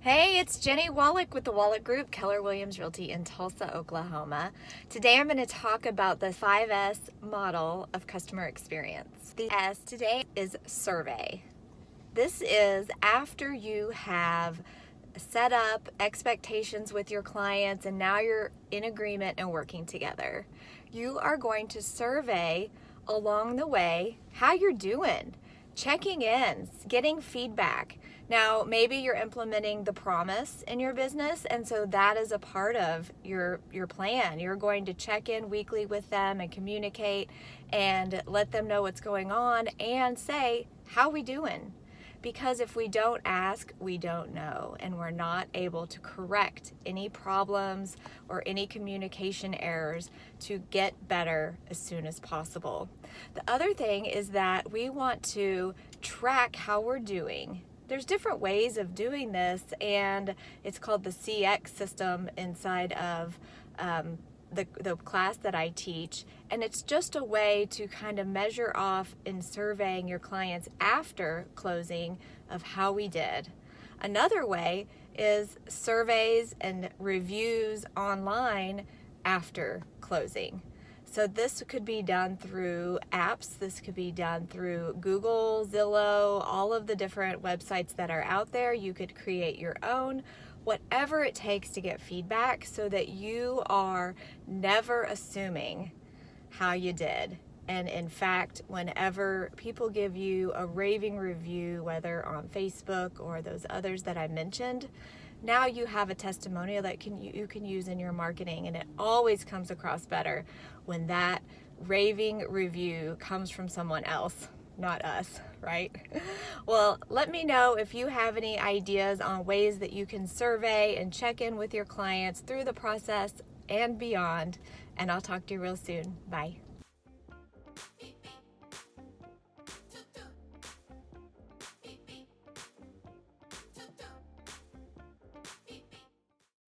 Hey, it's Jenny Wolek with the Wolek Group, Keller Williams Realty in Tulsa, Oklahoma. Today I'm going to talk about the 5S model of customer experience. The S today is survey. This is after you have set up expectations with your clients and now you're in agreement and working together. You are going to survey along the way how you're doing, checking in, getting feedback. Now, maybe you're implementing the promise in your business, and so that is a part of your plan. You're going to check in weekly with them and communicate and let them know what's going on and say, how we doing? Because if we don't ask, we don't know, and we're not able to correct any problems or any communication errors to get better as soon as possible. The other thing is that we want to track how we're doing. There's different ways of doing this, and it's called the CX system inside of the class that I teach, and it's just a way to kind of measure off in surveying your clients after closing of how we did. Another way is surveys and reviews online after closing. So this could be done through apps, this could be done through Google, Zillow, all of the different websites that are out there. You could create your own, whatever it takes to get feedback so that you are never assuming how you did. And in fact, whenever people give you a raving review, whether on Facebook or those others that I mentioned, now you have a testimonial that you can use in your marketing, and it always comes across better when that raving review comes from someone else, not us, right? Well, let me know if you have any ideas on ways that you can survey and check in with your clients through the process and beyond, and I'll talk to you real soon. Bye.